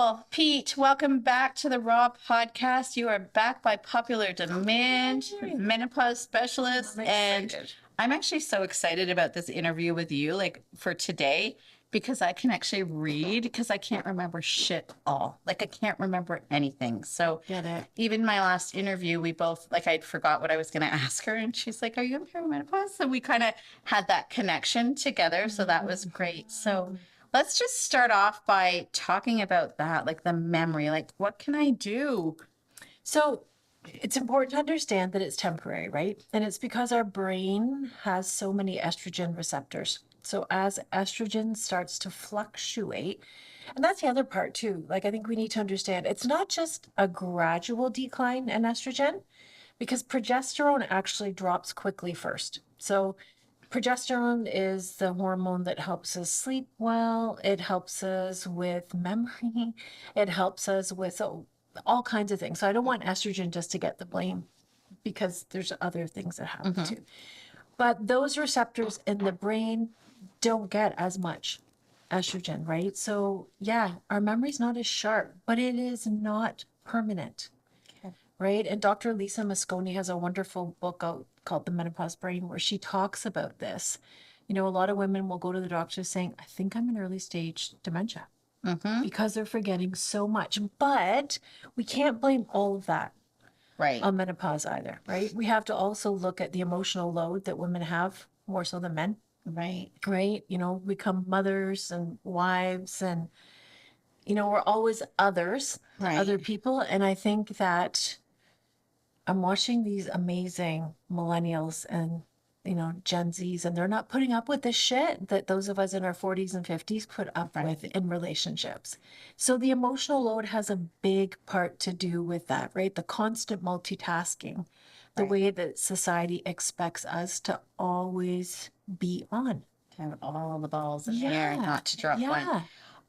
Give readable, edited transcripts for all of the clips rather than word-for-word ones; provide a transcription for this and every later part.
Well, Pete, welcome back to the Raw podcast. You are back by popular demand, menopause specialist, and I'm actually so excited about this interview with you, like for today, because I can actually read because I can't remember shit all. Like I can't remember anything. So Get it. even my last interview, we both like I'd forgot what I was going to ask her, and she's like, "Are you in perimenopause?" So we kind of had that connection together. So that was great. So. Let's just start off by talking about that, like the memory, like what can I do? So it's important to understand that it's temporary, right? And it's because our brain has so many estrogen receptors. So as estrogen starts to fluctuate, and that's the other part too. Like I think we need to understand it's not just a gradual decline in estrogen because progesterone actually drops quickly first. So progesterone is the hormone that helps us sleep well. It helps us with memory. It helps us with all kinds of things. So I don't want estrogen just to get the blame because there's other things that happen too. But those receptors in the brain don't get as much estrogen, right? So yeah, our memory's not as sharp, but it is not permanent. Right. And Dr. Lisa Mosconi has a wonderful book out called The Menopause Brain where she talks about this. You know, a lot of women will go to the doctor saying, I think I'm in early stage dementia because they're forgetting so much. But we can't blame all of that Right. on menopause either, right? We have to also look at the emotional load that women have more so than men, Right. right? You know, become mothers and wives and, you know, we're always others, Right. other people. And I think that I'm watching these amazing millennials and, you know, Gen Zs, and they're not putting up with the shit that those of us in our 40s and 50s put up with in relationships. So the emotional load has a big part to do with that, right? The constant multitasking, the way that society expects us to always be on. To have all the balls in the air and not to drop one. Yeah.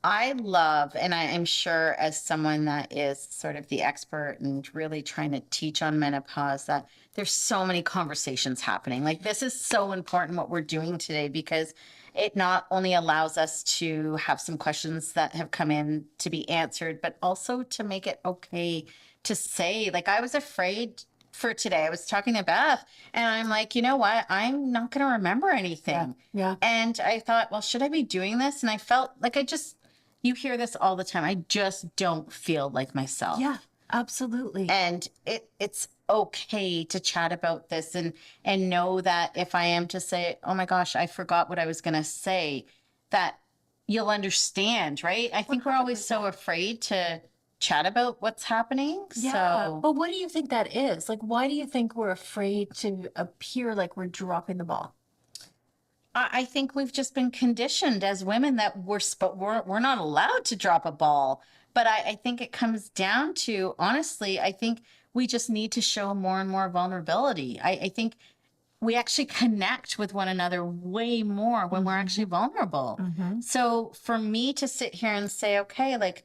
I love, and I am sure as someone that is sort of the expert and really trying to teach on menopause, that there's so many conversations happening. Like this is so important what we're doing today because it not only allows us to have some questions that have come in to be answered, but also to make it okay to say, like I was afraid for today. I was talking to Beth and I'm like, you know what? I'm not going to remember anything. Yeah. And I thought, well, should I be doing this? And I felt like you hear this all the time. I just don't feel like myself. Yeah, absolutely. And it's okay to chat about this and know that if I am to say, oh my gosh, I forgot what I was going to say, that you'll understand, right? I think we're always so afraid to chat about what's happening. Yeah. So, But what do you think that is? Like, why do you think we're afraid to appear like we're dropping the ball? I think we've just been conditioned as women that we're not allowed to drop a ball. But I think it comes down to, honestly, I think we just need to show more and more vulnerability. I think we actually connect with one another way more when we're actually vulnerable. So for me to sit here and say, okay, like,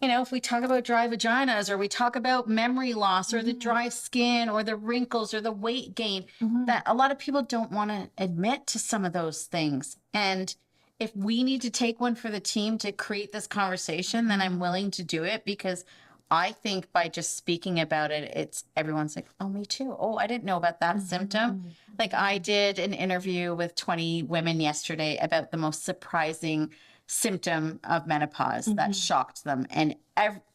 you know, if we talk about dry vaginas or we talk about memory loss or the dry skin or the wrinkles or the weight gain, that a lot of people don't want to admit to some of those things. And if we need to take one for the team to create this conversation, then I'm willing to do it because I think by just speaking about it, it's everyone's like, oh, me too. Oh, I didn't know about that symptom. Like I did an interview with 20 women yesterday about the most surprising symptom of menopause that shocked them. And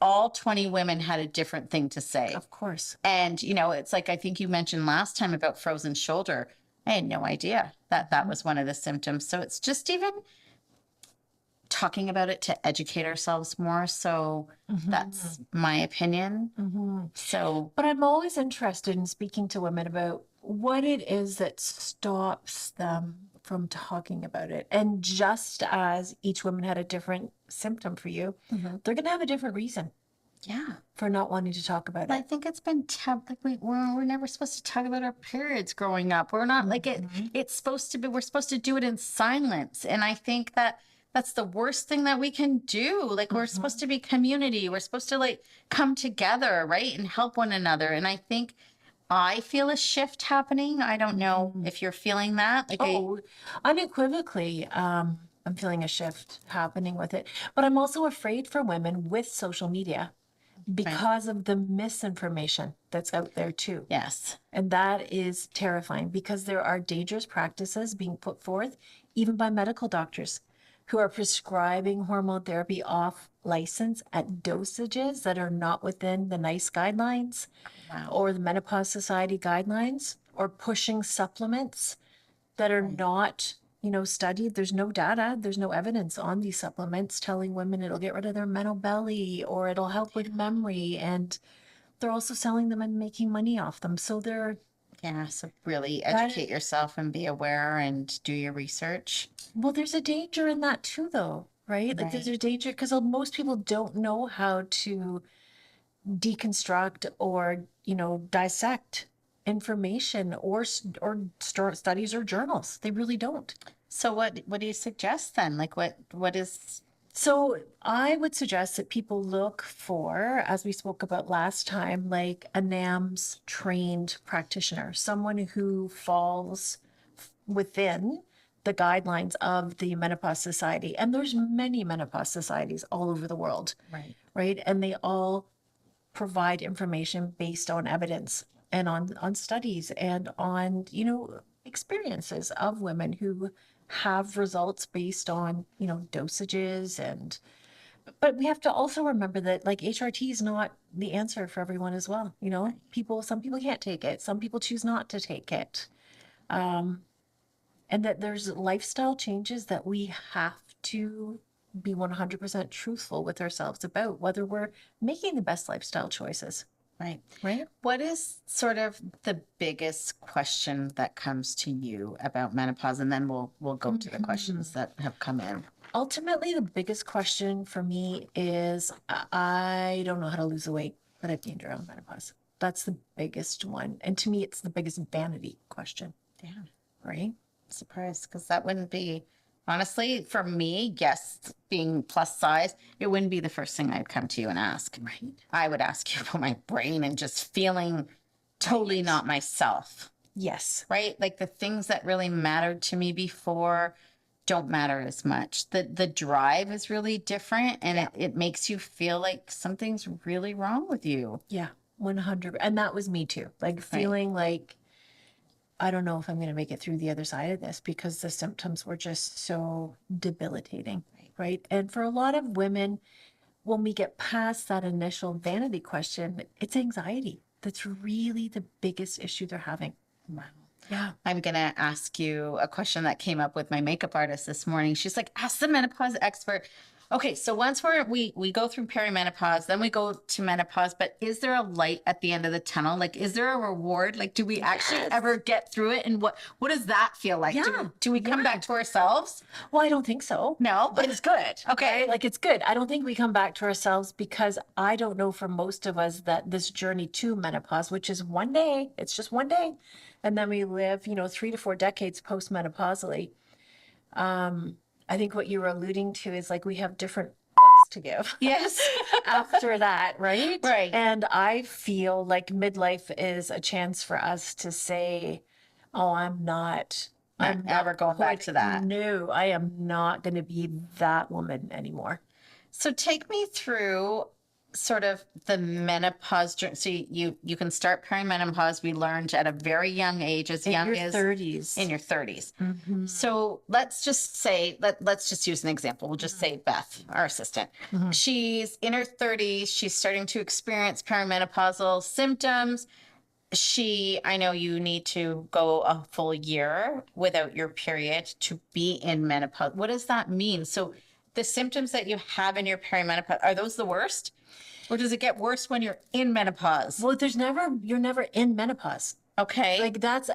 all 20 women had a different thing to say. Of course. And, you know, it's like, I think you mentioned last time about frozen shoulder. I had no idea that that was one of the symptoms. So it's just even talking about it to educate ourselves more. So that's my opinion. So, But I'm always interested in speaking to women about what it is that stops them from talking about it. And just as each woman had a different symptom for you, they're going to have a different reason yeah. for not wanting to talk about I it. think it's been like we're never supposed to talk about our periods growing up. We're not like it's supposed to be, we're supposed to do it in silence. And I think that that's the worst thing that we can do. Like we're supposed to be community. We're supposed to like come together, right? And help one another. And I think I feel a shift happening. I don't know if you're feeling that. Like Oh, unequivocally. I'm feeling a shift happening with it. But I'm also afraid for women with social media Right. because of the misinformation that's out there too. Yes. And that is terrifying because there are dangerous practices being put forth, even by medical doctors who are prescribing hormone therapy off license at dosages that are not within the NICE guidelines Wow. or the Menopause Society guidelines, or pushing supplements that are Right. not, studied. There's no data, there's no evidence on these supplements telling women it'll get rid of their mental belly or it'll help with memory. And they're also selling them and making money off them. So Yeah. So really that, educate yourself and be aware and do your research. well, there's a danger in that too, though, right? Like there's Right. a danger because most people don't know how to deconstruct or, dissect information or studies or journals. They really don't. So what do you suggest then? Like what is So I would suggest that people look for, as we spoke about last time, like a NAMS trained practitioner, someone who falls within the guidelines of the Menopause Society. And there's many menopause societies all over the world, right? right? And they all provide information based on evidence and on studies and on, experiences of women who have results based on, dosages. And but we have to also remember that like HRT is not the answer for everyone as well. Some people can't take it, some people choose not to take it. And that there's lifestyle changes that we have to be 100% truthful with ourselves about whether we're making the best lifestyle choices. Right. Right. What is sort of the biggest question that comes to you about menopause? And then we'll go to the questions that have come in. Ultimately, the biggest question for me is I don't know how to lose the weight that I've gained around menopause. That's the biggest one. And to me, it's the biggest vanity question. Yeah. Right. Surprised because that wouldn't be honestly for me, yes, being plus size, it wouldn't be the first thing I'd come to you and ask. Right. I would ask you about my brain and just feeling totally not myself. Yes. Right? Like the things that really mattered to me before don't matter as much. The drive is really different and it makes you feel like something's really wrong with you. Yeah. 100. And that was me too. Like feeling like I don't know if I'm going to make it through the other side of this because the symptoms were just so debilitating. Right. And for a lot of women, when we get past that initial vanity question, it's anxiety. That's really the biggest issue they're having. Wow. Yeah. I'm going to ask you a question that came up with my makeup artist this morning. She's like, ask the menopause expert. Okay, so once we go through perimenopause, then we go to menopause, but is there a light at the end of the tunnel? Like, is there a reward? Like, do we actually ever get through it? And what does that feel like? Yeah. Do we come back to ourselves? Well, I don't think so. No, But it's good. Okay. Right? Like it's good. I don't think we come back to ourselves because I don't know for most of us that this journey to menopause, which is one day, it's just one day. And then we live, 3 to 4 decades postmenopausally. I think what you were alluding to is like we have different to give. Yes. After that, right? Right. And I feel like midlife is a chance for us to say, oh, I'm not ever going back to that. No, I am not going to be that woman anymore. So take me through sort of the menopause journey. So you can start perimenopause. We learned at a very young age, as young as 30s. in your 30s. Mm-hmm. So let's just say let's just use an example. We'll just say Beth, our assistant. Mm-hmm. She's in her 30s. She's starting to experience perimenopausal symptoms. I know you need to go a full year without your period to be in menopause. What does that mean? So the symptoms that you have in your perimenopause, are those the worst? Or does it get worse when you're in menopause? Well, you're never in menopause. Okay. Like that's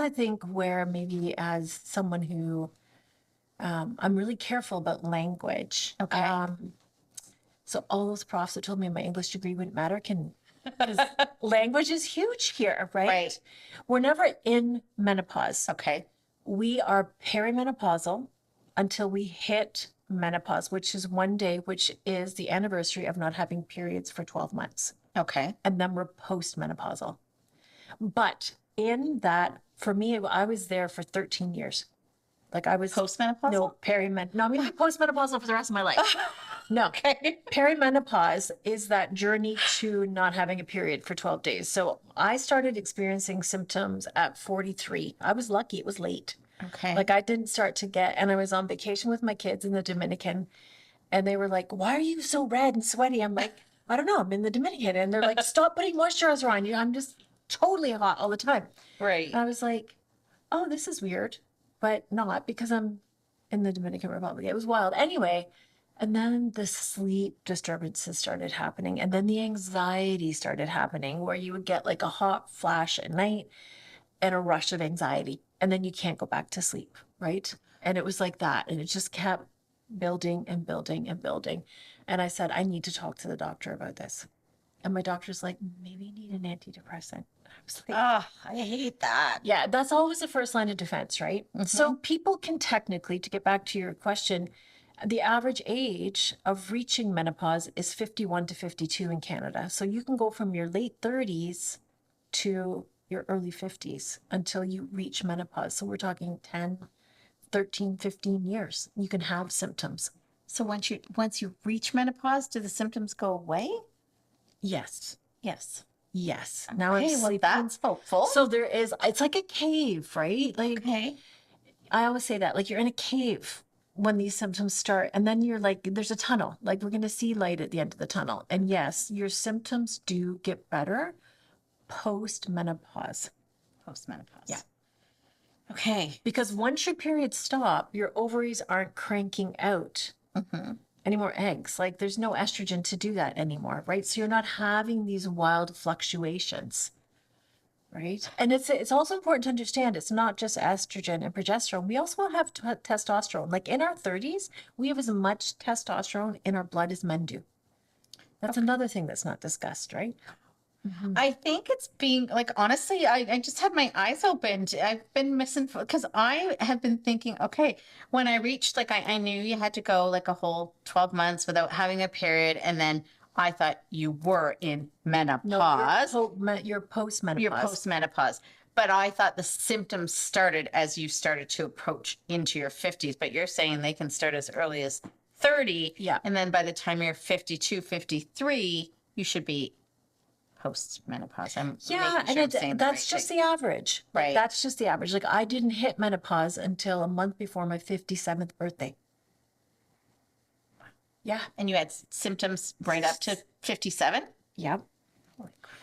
I think where maybe as someone who, I'm really careful about language. Okay. So all those profs that told me my English degree wouldn't matter because language is huge here, right? Right. We're never in menopause. Okay. We are perimenopausal until we hit menopause, which is one day, which is the anniversary of not having periods for 12 months. Okay. And then we're postmenopausal. But in that, for me, I was there for 13 years. Like I was Postmenopausal? no perimenopause. No, I'm gonna be postmenopausal for the rest of my life. No. Okay. Perimenopause is that journey to not having a period for 12 days. So I started experiencing symptoms at 43. I was lucky, it was late. Okay. Like I didn't start to get, and I was on vacation with my kids in the Dominican, and they were like, "Why are you so red and sweaty?" I'm like, "I don't know, I'm in the Dominican." And they're like, "Stop putting moisturizer on you. I'm just totally hot all the time." Right. And I was like, "Oh, this is weird," but not because I'm in the Dominican Republic. It was wild. Anyway, and then the sleep disturbances started happening, and then the anxiety started happening where you would get like a hot flash at night and a rush of anxiety, and then you can't go back to sleep, right? And it was like that, and it just kept building and building and building. And I said, I need to talk to the doctor about this. And my doctor's like, maybe you need an antidepressant. I was like, Oh, I hate that. yeah, that's always the first line of defense, right? So people can technically, to get back to your question, the average age of reaching menopause is 51 to 52 in Canada. So you can go from your late 30s to your early 50s until you reach menopause. So we're talking 10, 13, 15 years. You can have symptoms. So once you reach menopause, do the symptoms go away? Yes. Yes. Yes. Now I'm Okay, well, sleeping. that's hopeful. So there is, it's like a cave, right? Like Okay. I always say that, like you're in a cave when these symptoms start, and then you're like, there's a tunnel, like we're going to see light at the end of the tunnel. And yes, your symptoms do get better post menopause. Postmenopause. Yeah. Okay. Because once your periods stop, your ovaries aren't cranking out any more eggs. Like there's no estrogen to do that anymore, right? So you're not having these wild fluctuations, right? And it's also important to understand it's not just estrogen and progesterone. We also have testosterone. Like in our 30s, we have as much testosterone in our blood as men do. That's another thing that's not discussed, right? I think it's being like, honestly, I just had my eyes opened. I've been missing because I have been thinking, okay, when I reached, like, I knew you had to go like a whole 12 months without having a period. And then I thought you were in menopause. No, you're post-menopause. You're postmenopause. But I thought the symptoms started as you started to approach into your 50s. But you're saying they can start as early as 30. Yeah. And then by the time you're 52, 53, you should be post-menopause. I'm Yeah, making sure I'm and saying that's the right just thing. the average. Like, Right. that's just the average. Like I didn't hit menopause until a month before my 57th birthday. Yeah. And you had symptoms right up to 57? Yep.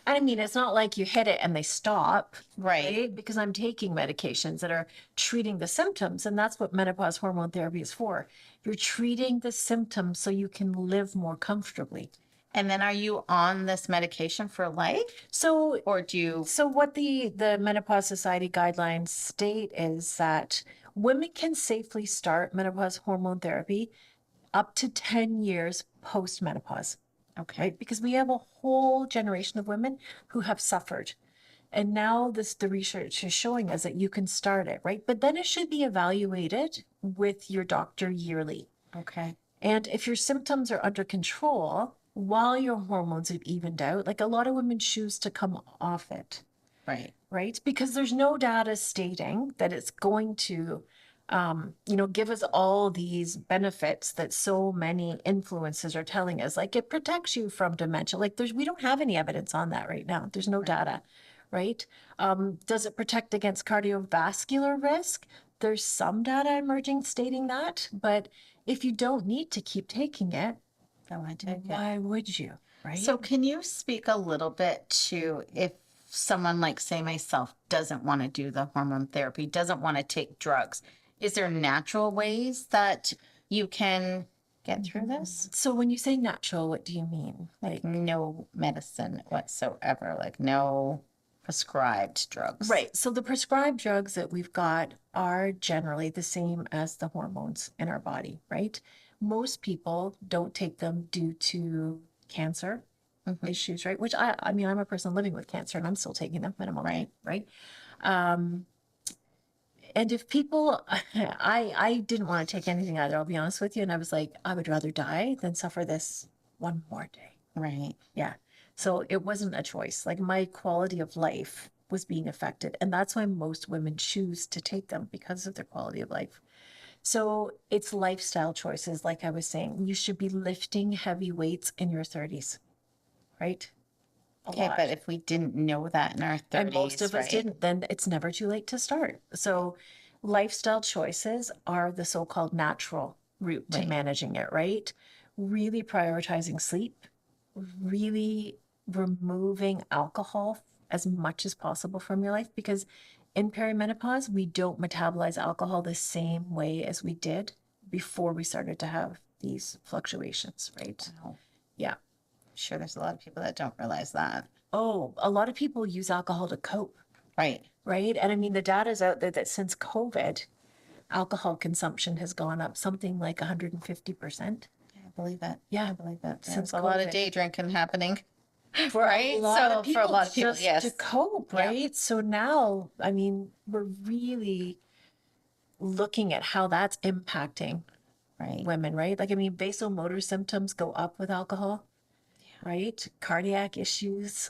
And I mean, it's not like you hit it and they stop, Right. Because I'm taking medications that are treating the symptoms, and that's what menopause hormone therapy is for. You're treating the symptoms so you can live more comfortably. And then are you on this medication for life? So Or do you? So what the Menopause Society guidelines state is that women can safely start menopause hormone therapy up to 10 years post menopause, Okay. right? Because we have a whole generation of women who have suffered. And now the research is showing us that you can start it, right? But then it should be evaluated with your doctor yearly. Okay. And if your symptoms are under control while your hormones have evened out, like a lot of women choose to come off it, Right. right? Because there's no data stating that it's going to, give us all these benefits that so many influencers are telling us. Like it protects you from dementia. Like we don't have any evidence on that right now. There's no data, right? Does it protect against cardiovascular risk? There's some data emerging stating that, but if you don't need to keep taking it, Oh, I take it. why would you, right? So can you speak a little bit to if someone like, say, myself doesn't want to do the hormone therapy, doesn't want to take drugs, is there natural ways that you can get through this? So when you say natural, what do you mean? Like no medicine whatsoever, like no prescribed drugs. Right. So the prescribed drugs that we've got are generally the same as the hormones in our body, right? Most people don't take them due to cancer issues, right? Which I mean, I'm a person living with cancer and I'm still taking them, but I'm okay, right? And if people, I didn't want to take anything either, I'll be honest with you. And I was like, I would rather die than suffer this one more day. Right. Yeah. So it wasn't a choice. Like my quality of life was being affected. And that's why most women choose to take them because of their quality of life. So it's lifestyle choices. Like I was saying, you should be lifting heavy weights in your 30s, right? A Okay, lot. but if we didn't know that in our And most 30s, of us right? didn't, then it's never too late to start. So lifestyle choices are the so-called natural route to Right. managing it, right? Really prioritizing sleep, really removing alcohol as much as possible from your life, because in perimenopause, we don't metabolize alcohol the same way as we did before we started to have these fluctuations, right? Wow. Yeah. I'm sure there's a lot of people that don't realize that. Oh, a lot of people use alcohol to cope, Right. right? And I mean, the data's out there that since COVID, alcohol consumption has gone up something like 150%. Yeah, I believe it. Yeah, I believe it. since There's a lot of COVID. day drinking happening. For a Right? lot of So for a people, lot of people, just to yes. cope, Yeah. right? So now, I mean, we're really looking at how that's impacting Right. women, right? Like, I mean, vasomotor symptoms go up with alcohol, right? Cardiac issues,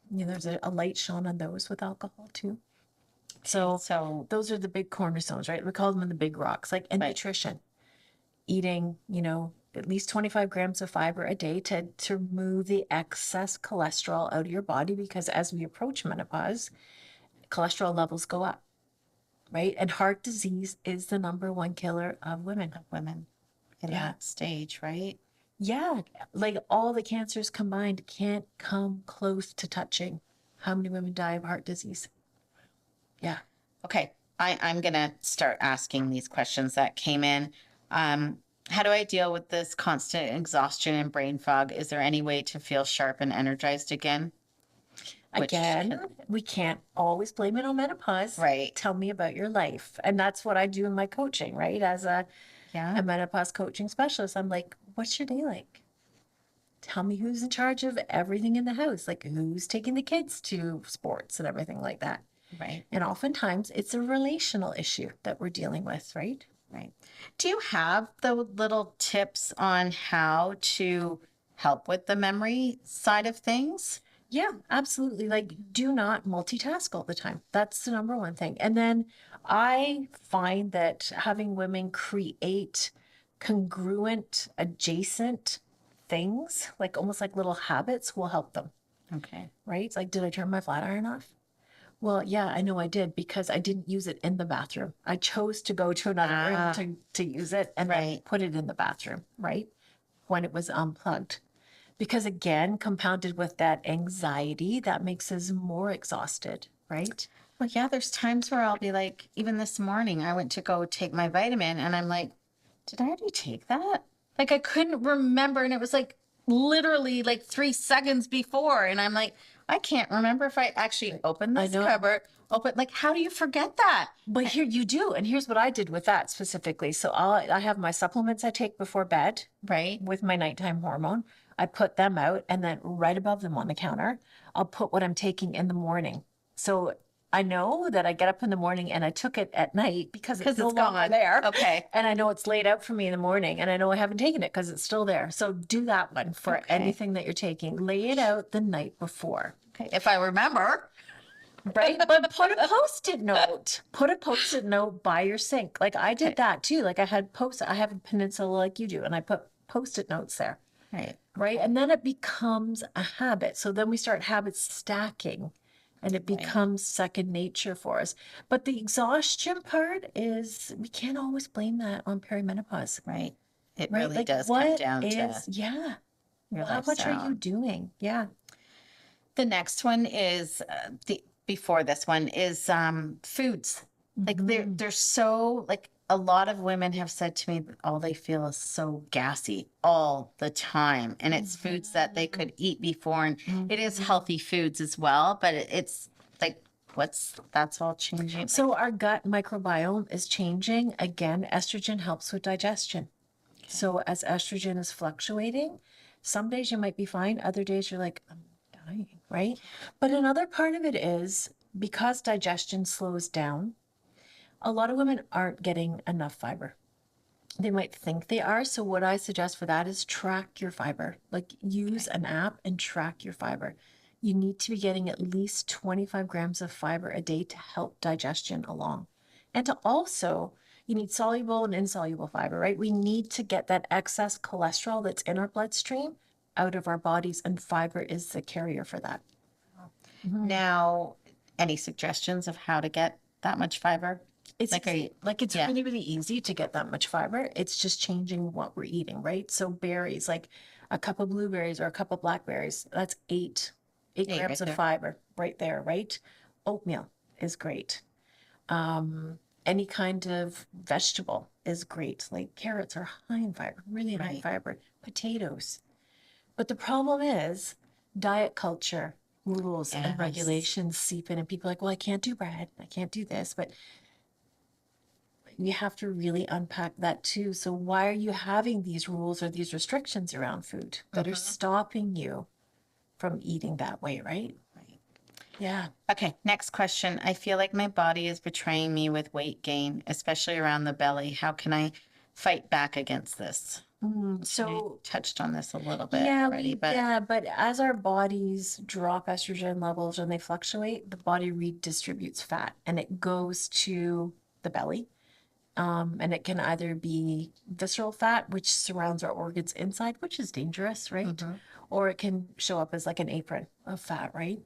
you know, there's a light shone on those with alcohol too. So So, those are the big cornerstones, right? We call them the big rocks, like, and right. nutrition, eating, you know, at least 25 grams of fiber a day to remove the excess cholesterol out of your body, because as we approach menopause, cholesterol levels go up, right? And heart disease is the number one killer of women. Women in Yeah. that stage, right? Yeah. Like all the cancers combined can't come close to touching how many women die of heart disease. Yeah. Okay. I'm gonna start asking these questions that came in. How do I deal with this constant exhaustion and brain fog? Is there any way to feel sharp and energized again? Which Again, we can't always blame it on menopause. right. Tell me about your life. And that's what I do in my coaching, right? As a Yeah. menopause coaching specialist, I'm like, what's your day like? Tell me who's in charge of everything in the house, like who's taking the kids to sports and everything like that. Right. And oftentimes it's a relational issue that we're dealing with, right? Right. Do you have the little tips on how to help with the memory side of things? Yeah, absolutely. Like, do not multitask all the time. That's the number one thing. And then I find that having women create congruent, adjacent things, like almost like little habits, will help them, Okay. right? It's like, did I turn my flat iron off? Well, yeah, I know I did, because I didn't use it in the bathroom. I chose to go to another Ah, room to use it and then right. put it in the bathroom, right? When it was unplugged. Because again, compounded with that anxiety, that makes us more exhausted, right? Well, yeah, there's times where I'll be like, even this morning, I went to go take my vitamin and I'm like, did I already take that? Like, I couldn't remember. And it was like literally like 3 seconds before. And I'm like, I can't remember if I actually opened I this know. cupboard. Open, like, how do you forget that? But here you do. And here's what I did with that specifically. So I have my supplements I take before bed Right. with my nighttime hormone. I put them out, and then right above them on the counter, I'll put what I'm taking in the morning. So I know that I get up in the morning and I took it at night because it's no It's longer gone. there. Okay. And I know it's laid out for me in the morning, and I know I haven't taken it because it's still there. So do that one for Okay. anything that you're taking. Lay it out the night before. Okay. If I remember. Right? But put a post-it note. Put a post-it note by your sink. Like I did Okay. that too. Like I have a peninsula like you do, and I put post-it notes there. Right. Right. And then it becomes a habit. So then we start habit stacking, and it Right. becomes second nature for us. But the exhaustion part is, we can't always blame that on perimenopause. Right. It Right? really Like does come what down is, to yeah. your How much are you lifestyle. doing? Yeah. The next one is the before this one is foods. Like they're so like a lot of women have said to me that all they feel is so gassy all the time, and it's foods that they could eat before, and it is healthy foods as well, but it's like that's all changing. So our gut microbiome is changing. Again, estrogen helps with digestion. So as estrogen is fluctuating, some days you might be fine, other days you're like, I'm dying, right? But another part of it is because digestion slows down, a lot of women aren't getting enough fiber. They might think they are. So what I suggest for that is track your fiber. Like use an app and track your fiber. You need to be getting at least 25 grams of fiber a day to help digestion along. And to also, You need soluble and insoluble fiber, right? We need to get that excess cholesterol that's in our bloodstream out of our bodies, and fiber is the carrier for that. Now, any suggestions of how to get that much fiber? It's Like, easy. Like it's yeah. really, really easy to get that much fiber. It's just changing what we're eating, right? So berries, like a cup of blueberries or a cup of blackberries, that's eight Eight grams right of there. fiber right there, right? Oatmeal is great. Any kind of vegetable is great. Like carrots are high in fiber, really high in Right. fiber. Potatoes. But the problem is diet culture, rules and Yes. regulations seep in, and people are like, well, I can't do bread. I can't do this. But you have to really unpack that too. So why are you having these rules or these restrictions around food that are stopping you from eating that way, right? Right. Yeah. Okay, next question. I feel like my body is betraying me with weight gain, especially around the belly. How can I fight back against this? You So touched on this a little bit yeah, already, but but as our bodies drop estrogen levels and they fluctuate, the body redistributes fat and it goes to the belly. And it can either be visceral fat, which surrounds our organs inside, which is dangerous, right? Or it can show up as like an apron of fat, right?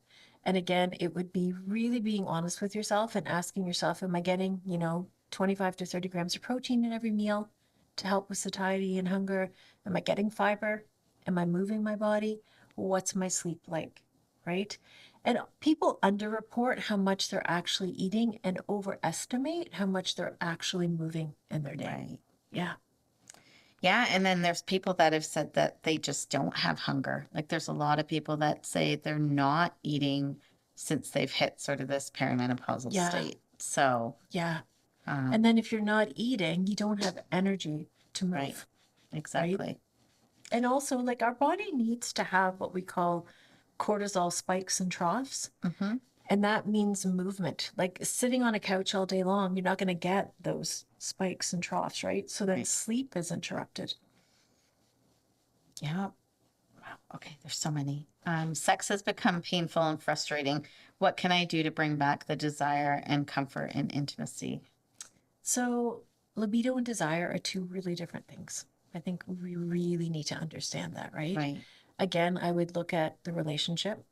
And again, it would be really being honest with yourself and asking yourself, am I getting, 25 to 30 grams of protein in every meal to help with satiety and hunger? Am I getting fiber? Am I moving my body? What's my sleep like? Right? And people underreport how much they're actually eating and overestimate how much they're actually moving in their day. right. Yeah. Yeah, and then there's people that have said that they just don't have hunger. Like there's a lot of people that say they're not eating since they've hit sort of this perimenopausal Yeah. state. So, Yeah. um, And then if you're not eating, you don't have energy to right, move, right? exactly. And also, like, our body needs to have what we call cortisol spikes and troughs. Mm-hmm. And that means movement. Like sitting on a couch all day long, you're not going to get those spikes and troughs, right? So then Right. sleep is interrupted. Yeah. Wow. Okay, there's so many. Sex has become painful and frustrating. What can I do to bring back the desire and comfort and intimacy? So, libido and desire are two really different things. I think we really need to understand that, right? Right. Again, I would look at the relationship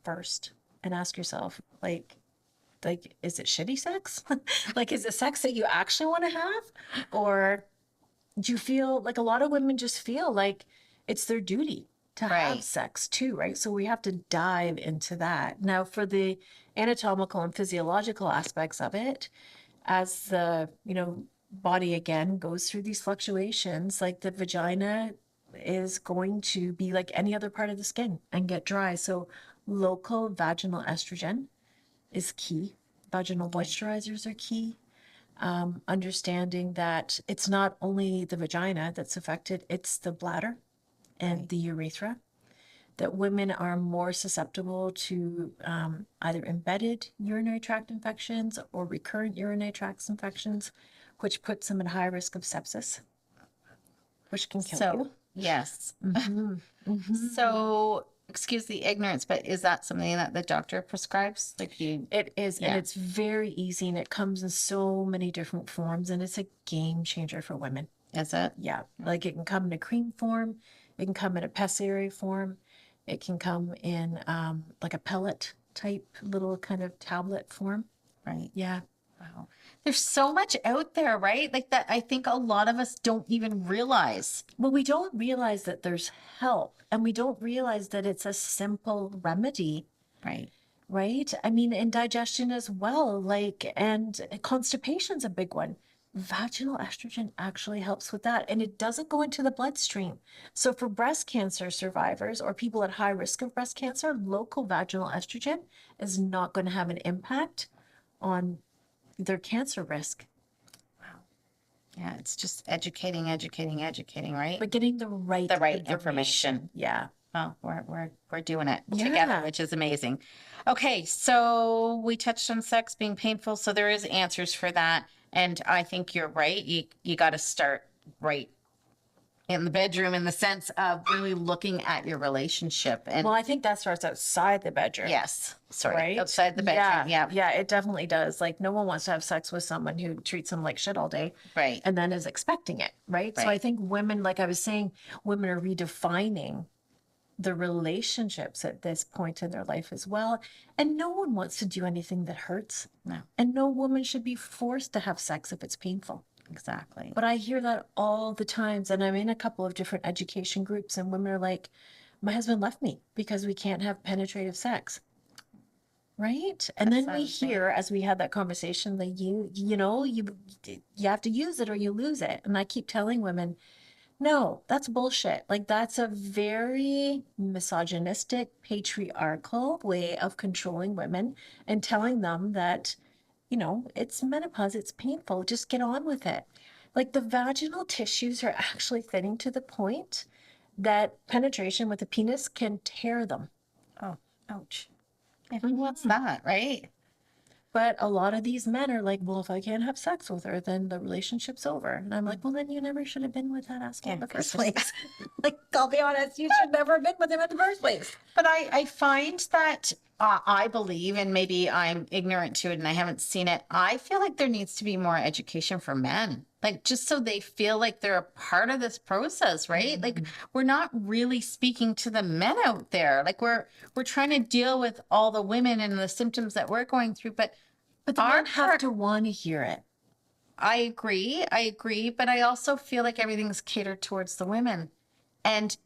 first and ask yourself, like, is it shitty sex? Like, is it sex that you actually want to have? Or do you feel like a lot of women just feel like it's their duty to have Right. sex too, right? So we have to dive into that. Now, for the anatomical and physiological aspects of it, as the body again goes through these fluctuations, like the vagina is going to be like any other part of the skin and get dry. So local vaginal estrogen is key. Vaginal moisturizers are key. Understanding that it's not only the vagina that's affected, it's the bladder and Right. the urethra, that women are more susceptible to either embedded urinary tract infections or recurrent urinary tract infections, which puts them at high risk of sepsis, which can kill So, you. yes. Mhm. Mhm. So, excuse the ignorance, but is that something that the doctor prescribes? Like you, It is, and yeah, it's very easy, and it comes in so many different forms, and it's a game changer for women. is it? Yeah, like it can come in a cream form, it can come in a pessary form, it can come in like a pellet type little kind of tablet form. Right. Yeah. Wow. There's so much out there, right? Like that, I think a lot of us don't even realize. Well, we don't realize that there's help, and we don't realize that it's a simple remedy, Right. right? I mean, in digestion as well, like, and constipation's a big one. Vaginal estrogen actually helps with that, and it doesn't go into the bloodstream. So, for breast cancer survivors or people at high risk of breast cancer, local vaginal estrogen is not going to have an impact on their cancer risk. Wow. Yeah, it's just educating, right? But getting The right information. Yeah. Well, we're doing it Yeah. together, which is amazing. Okay, so we touched on sex being painful, so there is answers for that, and I think you're right. You got to start right in the bedroom in the sense of really looking at your relationship. And Well, I think that starts outside the bedroom. yes, sorry, Right? outside the bedroom. Yeah, Yeah, it definitely does. Like, no one wants to have sex with someone who treats them like shit all day right, and then is expecting it. Right. So I right. think women, like I was saying, women are redefining the relationships at this point in their life as well. And no one wants to do anything that hurts. No, And no woman should be forced to have sex if it's painful. exactly. But I hear that all the times. And I'm in a couple of different education groups, and women are like, my husband left me because we can't have penetrative sex. Right. And That's then we insane. hear, as we had that conversation, like you have to use it or you lose it. And I keep telling women, no, that's bullshit. Like, that's a very misogynistic, patriarchal way of controlling women and telling them that, it's menopause, it's painful, just get on with it. Like, the vaginal tissues are actually thinning to the point that penetration with a penis can tear them. Oh, ouch. And who wants that, right? But a lot of these men are like, well, if I can't have sex with her, then the relationship's over. And I'm like, well, then you never should have been with that asshole in the first place. Like, I'll be honest, you should never have been with him in the first place. But I find that I believe, and maybe I'm ignorant to it and I haven't seen it. I feel like there needs to be more education for men, like just so they feel like they're a part of this process, right? Like we're not really speaking to the men out there. Like we're trying to deal with all the women and the symptoms that we're going through, but But the our men have part, to want to hear it. I agree, but I also feel like everything's catered towards the women. And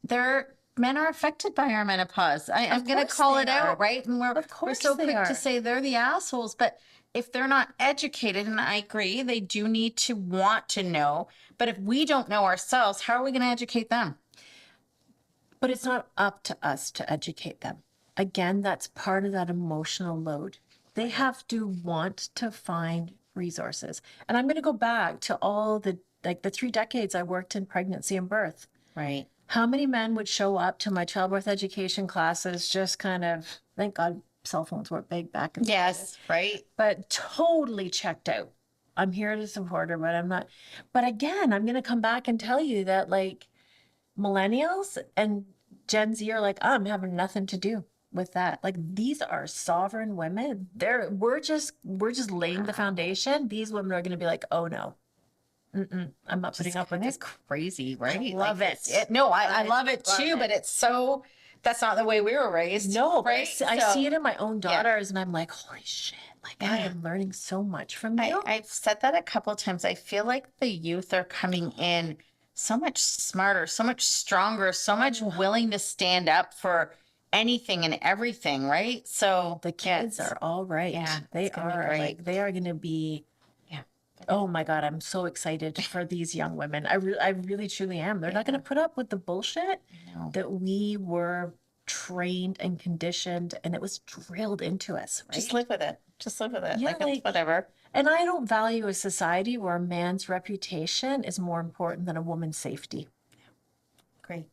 men are affected by our menopause. I'm going to course call they it are. out, right? And we're Of course so they quick are. to say they're the assholes, but if they're not educated, and I agree, they do need to want to know. But if we don't know ourselves, how are we going to educate them? But it's not up to us to educate them. Again, that's part of that emotional load. They have to want to find resources. And I'm going to go back to all the 3 decades I worked in pregnancy and birth. Right. How many men would show up to my childbirth education classes just kind of, thank God cell phones weren't big back in the day, Yes. Right. but totally checked out. I'm here to support her, but I'm not. But again, I'm going to come back and tell you that like millennials and Gen Z are like, I'm having nothing to do with that. Like, these are sovereign women. We're just laying the foundation. These women are going to be like, oh no, I'm not putting up with this. Crazy, right? Love Like, it. No, I love it love too, it. but it's so, that's not the way we were raised. No, but right? I So- see it in my own daughters, and I'm like, holy shit! Like, I Yeah. am learning so much from you. I've said that a couple of times. I feel like the youth are coming in so much smarter, so much stronger, so much willing to stand up for anything and everything, right? So The kids are all right. Yeah, They it's gonna be are great. like they are going to be. Yeah. Oh my God, I'm so excited for these young women. I really truly am. They're not going to put up with the bullshit know. that we were trained and conditioned, and it was drilled into us, right? Just live with it. Just live with it. Yeah, Like, it's like- whatever. And I don't value a society where a man's reputation is more important than a woman's safety. Great.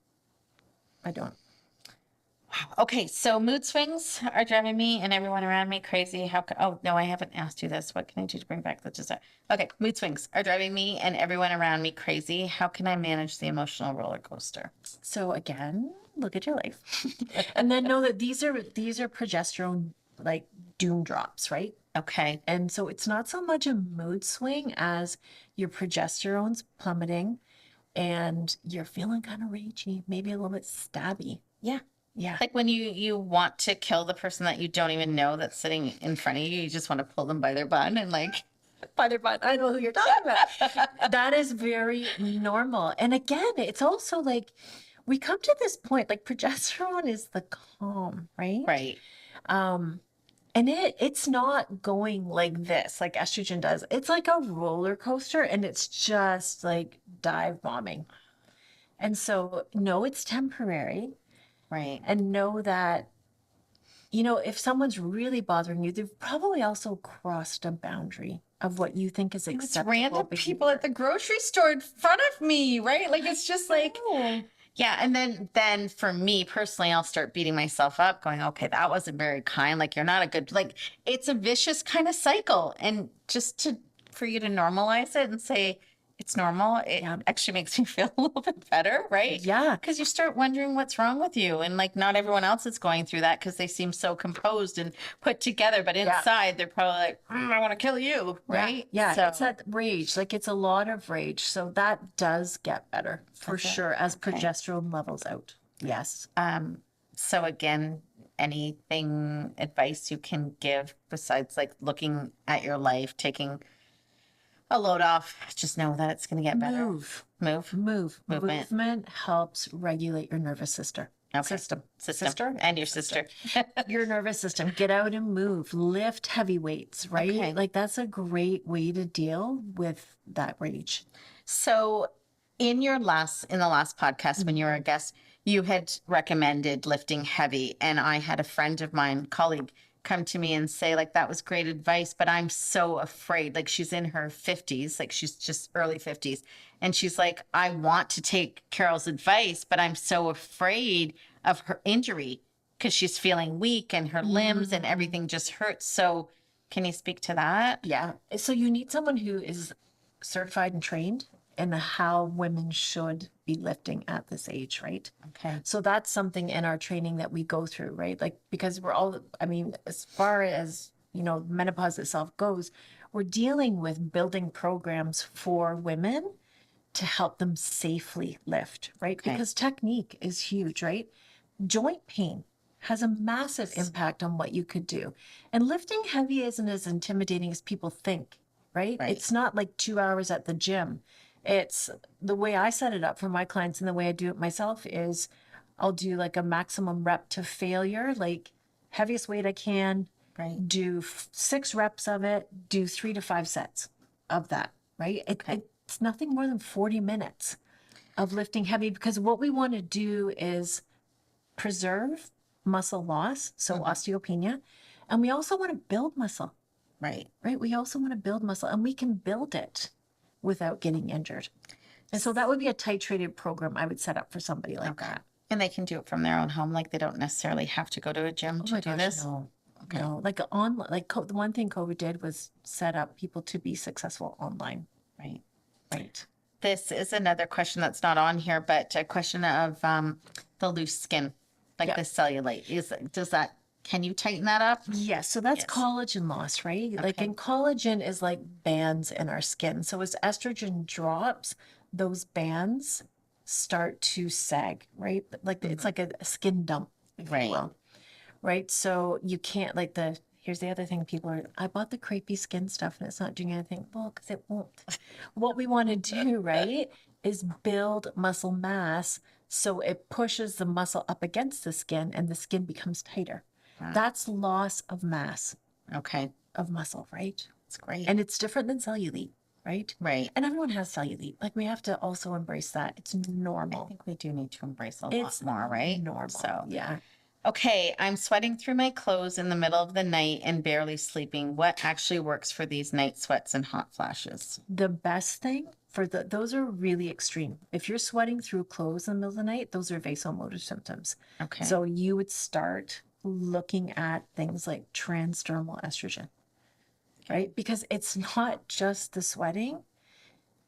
I don't. Okay, so mood swings are driving me and everyone around me crazy. Oh no, I haven't asked you this. What can I do to bring back the desire? Okay, mood swings are driving me and everyone around me crazy. How can I manage the emotional roller coaster? So again, look at your life, and then know that these are progesterone like doom drops, right? Okay. And so it's not so much a mood swing as your progesterone's plummeting and you're feeling kind of ragey, maybe a little bit stabby. Yeah. Yeah. Like when you want to kill the person that you don't even know that's sitting in front of you, you just want to pull them by their bun and like By their butt. I know who you're talking about. That is very normal. And again, it's also like we come to this point, like progesterone is the calm, right? right. And it's not going like this, like estrogen does. It's like a roller coaster and it's just like dive bombing. And so know it's temporary. Right. And know that, if someone's really bothering you, they've probably also crossed a boundary of what you think is It's acceptable. random people at the grocery store in front of me, right? Like it's just like yeah, and then for me personally, I'll start beating myself up, going, okay, that wasn't very kind. Like you're not a good like it's a vicious kind of cycle. And just for you to normalize it and say, it's normal. It Yeah. actually makes me feel a little bit better, right? Yeah. Because you start wondering what's wrong with you. And like, not everyone else is going through that because they seem so composed and put together. But Yeah. inside, they're probably like, I want to kill you, right? Yeah. So, It's that rage. Like it's a lot of rage. So that does get better for Does it? sure as Okay. progesterone levels out. Yes. So again, anything advice you can give besides like looking at your life, taking a load off, just know that it's going to get better. Move. Move. Move. Movement. Movement helps regulate your nervous system. Okay. System. System. And your sister. Your nervous system. Get out and move. Lift heavy weights, right? Okay. Like that's a great way to deal with that rage. So in the last podcast, when you were a guest, you had recommended lifting heavy. And I had a friend of mine, colleague, come to me and say, like, that was great advice, but I'm so afraid. Like, she's in her 50s, like she's just early 50s. And she's like, I want to take Carol's advice, but I'm so afraid of her injury because she's feeling weak and her limbs and everything just hurts. So can you speak to that? Yeah. So you need someone who is certified and trained in how women should be lifting at this age, right? Okay. So that's something in our training that we go through, right? Like, because we're all, I mean, as far as, menopause itself goes, we're dealing with building programs for women to help them safely lift, right? Okay. Because technique is huge, right? Joint pain has a massive impact on what you could do. And lifting heavy isn't as intimidating as people think, right? Right. It's not like 2 hours at the gym. It's the way I set it up for my clients and the way I do it myself is I'll do like a maximum rep to failure, like heaviest weight I can, Right. do 6 reps of it, do 3 to 5 sets of that, right? It's nothing more than 40 minutes of lifting heavy because what we want to do is preserve muscle loss, so osteopenia, and we also want to build muscle, Right. right? We also want to build muscle and we can build it without getting injured. And so that would be a titrated program I would set up for somebody like that. And they can do it from their own home. Like they don't necessarily have to go to a gym to do this. No. Okay. No, like the one thing COVID did was set up people to be successful online. Right. Right. This is another question that's not on here, but a question of the loose skin, like Yeah. the cellulite. Can you tighten that up? Yes, so that's Yes. collagen loss, right? Like, Okay. and collagen is like bands in our skin. So as estrogen drops, those bands start to sag, right? Like it's like a skin dump, if Right. you will. Right? So you can't here's the other thing people are, I bought the crepey skin stuff and it's not doing anything. Well, because it won't. What we want to do, right, is build muscle mass so it pushes the muscle up against the skin and the skin becomes tighter. That's loss of mass Okay. of muscle, right? That's great. And it's different than cellulite, right? Right. And everyone has cellulite. Like we have to also embrace that. It's I normal. think we do need to embrace a It's lot more, right? normal. So, Yeah. okay, I'm sweating through my clothes in the middle of the night and barely sleeping. What actually works for these night sweats and hot flashes? The best thing those are really extreme. If you're sweating through clothes in the middle of the night, those are vasomotor symptoms. Okay. So you would start looking at things like transdermal estrogen, right? Because it's not just the sweating,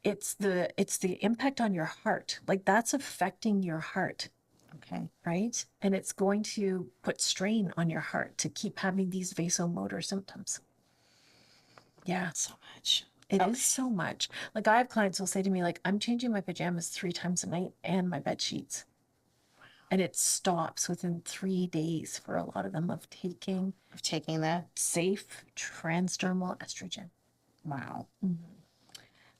it's the impact on your heart. Like that's affecting your heart, Okay. right? And it's going to put strain on your heart to keep having these vasomotor symptoms. Yeah. So much. It is so much. Like I have clients who'll say to me, like, I'm changing my pajamas 3 times a night and my bed sheets. And it stops within 3 days for a lot of them of taking that. safe transdermal estrogen. Wow.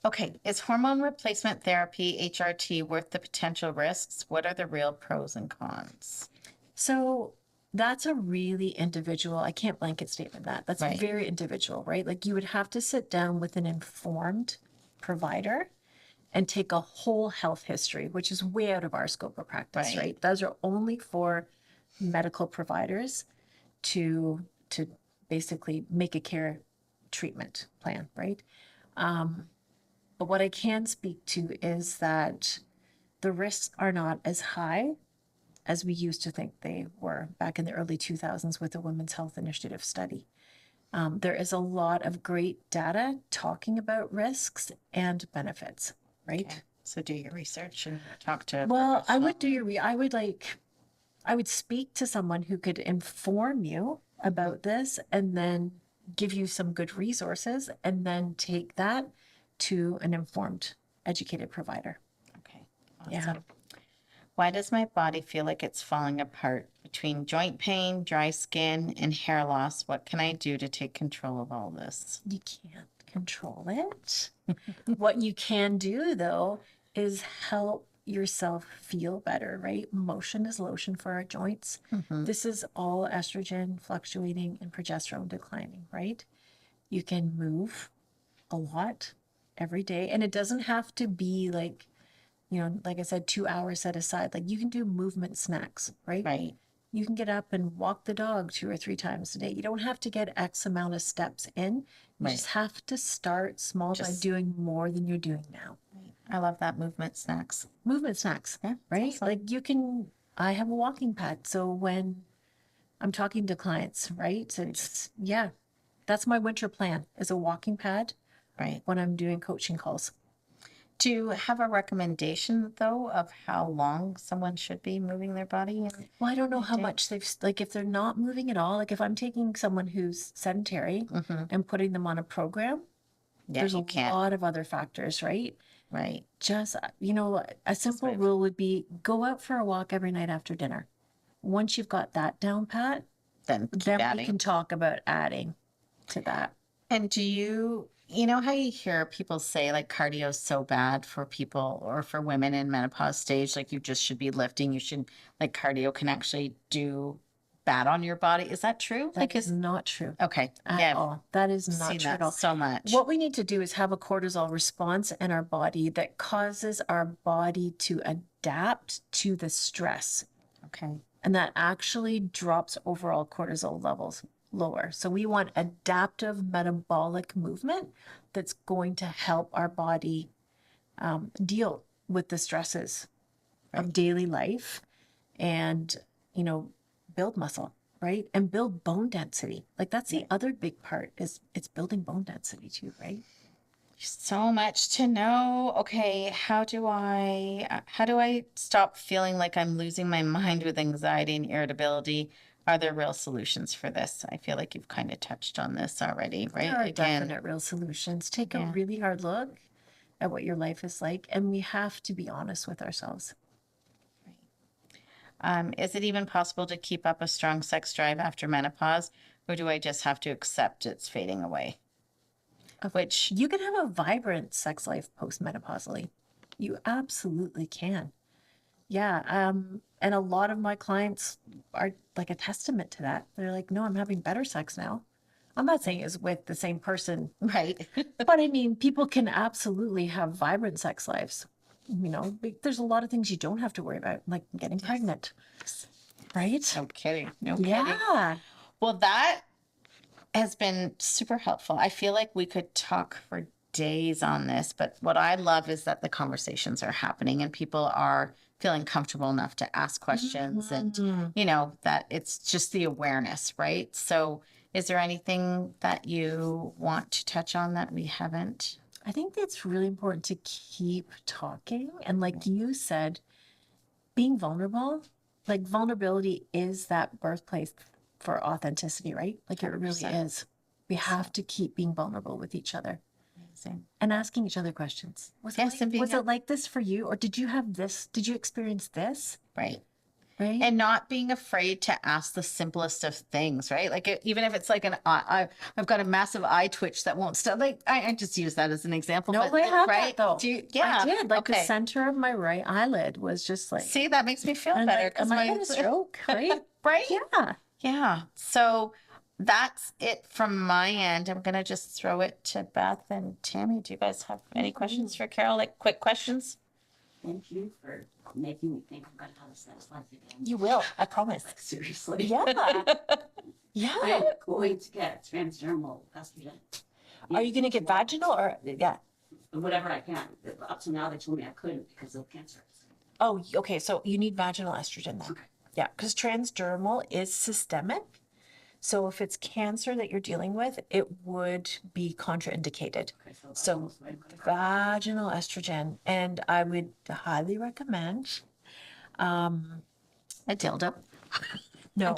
Okay. Is hormone replacement therapy, HRT, worth the potential risks? What are the real pros and cons? So that's a really individual, I can't blanket statement that. That's Right. very individual, right? Like you would have to sit down with an informed provider and take a whole health history, which is way out of our scope of practice, Right. right? Those are only for medical providers to basically make a care treatment plan, right? But what I can speak to is that the risks are not as high as we used to think they were back in the early 2000s with the Women's Health Initiative study. There is a lot of great data talking about risks and benefits. right? Okay. So do your research and talk to a Well, I would professional. I would speak to someone who could inform you about this and then give you some good resources and then take that to an informed, educated provider. Okay. Yeah. Awesome. Why does my body feel like it's falling apart between joint pain, dry skin, and hair loss? What can I do to take control of all this? You can't control it. What you can do though is help yourself feel better, right? Motion is lotion for our joints. Mm-hmm. This is all estrogen fluctuating and progesterone declining, right? You can move a lot every day. And it doesn't have to be like, like I said, 2 hours set aside. Like you can do movement snacks, right? Right. You can get up and walk the dog 2 or 3 times a day. You don't have to get X amount of steps in. You Right. just have to start small by doing more than you're doing now. Right. I love that movement snacks. Movement snacks, Yeah. right? Awesome. Like I have a walking pad. So when I'm talking to clients, right? Yeah, that's my winter plan is a walking pad Right. when I'm doing coaching calls. Do you have a recommendation though of how long someone should be moving their body? Well, I don't know how day? much like if they're not moving at all, like if I'm taking someone who's sedentary and putting them on a program, Yeah, there's you a can't. lot of other factors, right? Right. Just, a simple right. rule would be go out for a walk every night after dinner. Once you've got that down pat, Then keep then we adding. can talk about adding to that. And do you know how you hear people say like cardio is so bad for people or for women in menopause stage? Like you just should be lifting. You should, like cardio can actually do bad on your body. Is that true? That is not true Okay. at Yeah. all. That is I've not seen true at that all. so much. What we need to do is have a cortisol response in our body that causes our body to adapt to the stress. Okay. And that actually drops overall cortisol levels lower. So we want adaptive metabolic movement that's going to help our body deal with the stresses of daily life and, build muscle, right? And build bone density. Like that's the other big part is it's building bone density too, right? So much to know. Okay, how do I stop feeling like I'm losing my mind with anxiety and irritability? Are there real solutions for this? I feel like you've kind of touched on this already, right? There are Again, definite real solutions. Take a Yeah. really hard look at what your life is like, and we have to be honest with ourselves. Is it even possible to keep up a strong sex drive after menopause, or do I just have to accept it's fading away? Which, You can have a vibrant sex life postmenopausally. You absolutely can. Yeah. And a lot of my clients are like a testament to that. They're like, no, I'm having better sex now. I'm not saying it's with the same person, right? but I mean, people can absolutely have vibrant sex lives. There's a lot of things you don't have to worry about, like getting pregnant, right? No kidding. No kidding. Yeah. Well, that has been super helpful. I feel like we could talk for days on this, but what I love is that the conversations are happening and people are feeling comfortable enough to ask questions and, that it's just the awareness, right? So, is there anything that you want to touch on that we haven't? I think it's really important to keep talking. And like you said, being vulnerable, like vulnerability is that birthplace for authenticity, right? Like it really 100%. is. We have to keep being vulnerable with each other Amazing. and asking each other questions. Was Yes, and being it like this for you? Or did you have this? Did you experience this? Right. Right. And not being afraid to ask the simplest of things, right? Like even if it's like I've got a massive eye twitch that won't stop. Like I just use that as an example. No, but, I have right? that though. Yeah, I did. Like the okay. center of my right eyelid was just like. See, that makes me feel I'm better like, because am I having a stroke? Right. right? Yeah. Yeah. So that's it from my end. I'm gonna just throw it to Beth and Tammy. Do you guys have any questions for Carol? Like quick questions? Thank you for making me think I'm gonna have a sex life again. You will. I promise. Like seriously. Yeah. Yeah. I'm going to get transdermal estrogen. Are you going to get vaginal or yeah? Whatever I can. Up to now, they told me I couldn't because of cancer. Oh, okay. So you need vaginal estrogen then. Okay. Yeah, because transdermal is systemic. So if it's cancer that you're dealing with, it would be contraindicated. Okay, So almost right. vaginal estrogen, and I would highly recommend, A dildo. no,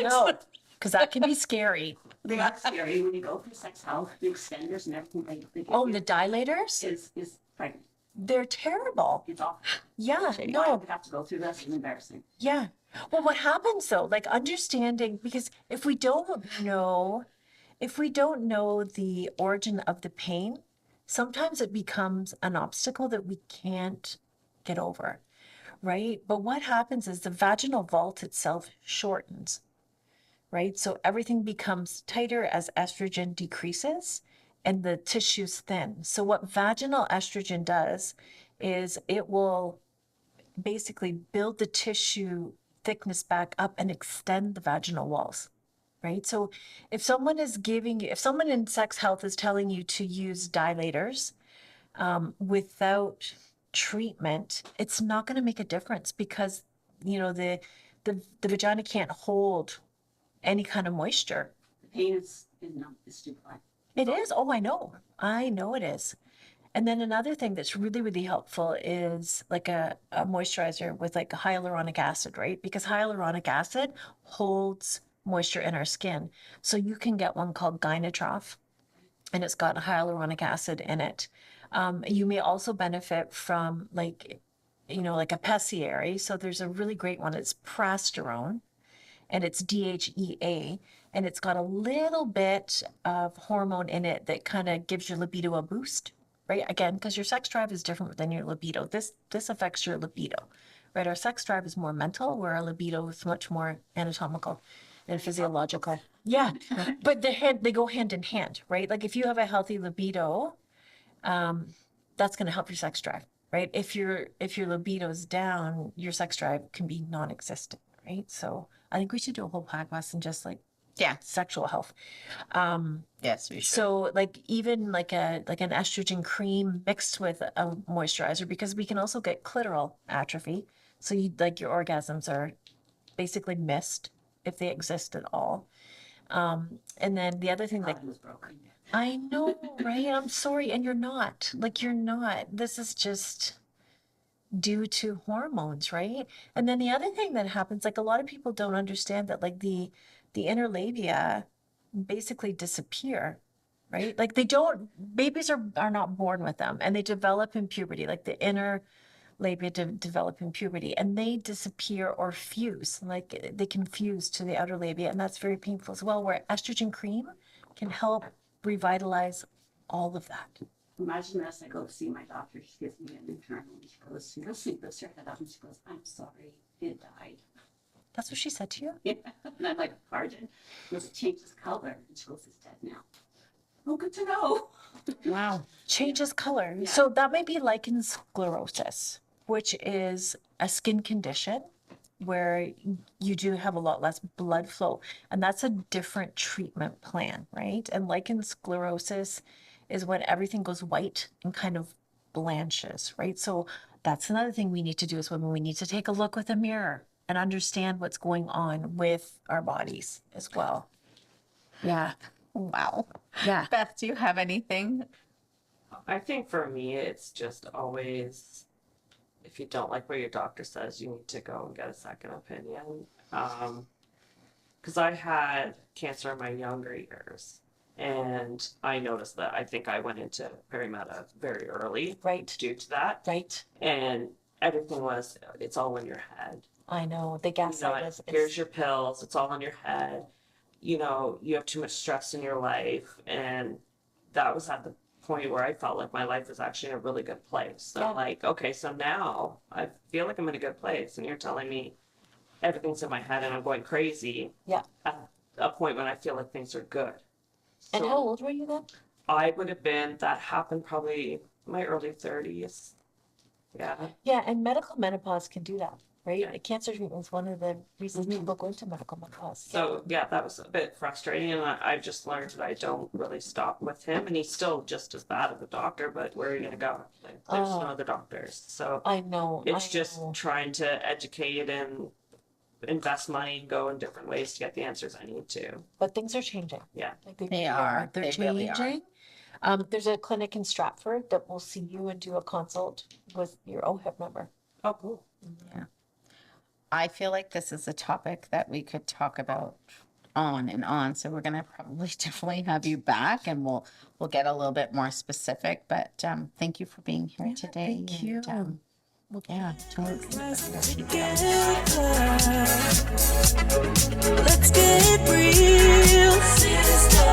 no, because that can be scary. They are scary when you go for sex health, the extenders and everything they give Oh, you the dilators, is pregnant. they're terrible. It's awful. Yeah, Why no, we have to go through this is embarrassing. yeah. Well, what happens though, like understanding, because if we don't know the origin of the pain, sometimes it becomes an obstacle that we can't get over, right? But what happens is the vaginal vault itself shortens, right? So everything becomes tighter as estrogen decreases and the tissues thin. So what vaginal estrogen does is it will basically build the tissue thickness back up and extend the vaginal walls, right? So if someone in sex health is telling you to use dilators without treatment, it's not going to make a difference because the vagina can't hold any kind of moisture. The pain is too high. It is. Oh, I know. I know it is. And then another thing that's really, really helpful is like a moisturizer with like hyaluronic acid, right? Because hyaluronic acid holds moisture in our skin. So you can get one called Gynatrof, and it's got hyaluronic acid in it. You may also benefit from like a pessiary. So there's a really great one. It's prasterone, and it's DHEA, and it's got a little bit of hormone in it that kind of gives your libido a boost, right? Again, because your sex drive is different than your libido. This affects your libido, right? Our sex drive is more mental, where our libido is much more anatomical and physiological. Yeah, but they go hand in hand, right? Like if you have a healthy libido, that's going to help your sex drive, right? If your libido is down, your sex drive can be non-existent, right? So I think we should do a whole podcast on just like Yeah. sexual health. Yes, we should. So like even like an estrogen cream mixed with a moisturizer, because we can also get clitoral atrophy. So your orgasms are basically missed if they exist at all. And then the other thing that Mine was broken. I know, right? I'm sorry, and you're not. Like you're not. This is just due to hormones, right? And then the other thing that happens, like a lot of people don't understand that like the inner labia basically disappear, right? Like babies are not born with them, and they develop in puberty, like the inner labia develop in puberty, and they disappear or fuse, like they can fuse to the outer labia, and that's very painful as well, where estrogen cream can help revitalize all of that. Imagine this, I go to see my doctor, she gives me an internal, and she lifts her head up and she goes, I'm sorry, it died. That's what she said to you? Yeah. And I'm like, pardon? She goes, it changes color. And she goes, it's dead now. Oh, good to know. Wow. Changes color. Yeah. So that might be lichen sclerosis, which is a skin condition where you do have a lot less blood flow. And that's a different treatment plan, right? And lichen sclerosis is when everything goes white and kind of blanches, right? So that's another thing we need to do as women. We need to take a look with a mirror and understand what's going on with our bodies as well. Yeah. Wow. Yeah. Beth, do you have anything? I think for me, it's just always, if you don't like what your doctor says, you need to go and get a second opinion. Because I had cancer in my younger years, and I noticed that I think I went into perimeta very early Right. due to that. Right. And everything was, it's all in your head. I know. The You gaslight know, is here's your pills, it's all in your head. You know, you have too much stress in your life. And that was at the point where I felt like my life was actually in a really good place. So Yeah. like, okay, so now I feel like I'm in a good place, and you're telling me everything's in my head and I'm going crazy. Yeah. At a point when I feel like things are good. And So how old were you then? I would have been, that happened probably my early 30s. Yeah. Yeah, and medical menopause can do that, right? Yeah. Cancer treatment is one of the reasons people go into medical menopause. So yeah, that was a bit frustrating, and I've just learned that I don't really stop with him, and he's still just as bad as a doctor, but where are you gonna go? Like, there's no other doctors. So I know. it's I just know. trying to educate and invest money, go in different ways to get the answers I need to. But things are changing. Yeah. Like They really are. They're They really are. changing. There's a clinic in Stratford that will see you and do a consult with your OHIP member. Oh, cool. I feel like this is a topic that we could talk about on and on. So we're gonna probably definitely have you back, and we'll get a little bit more specific. But thank you for being here today. thank and, you. yeah, totally. Let's get real.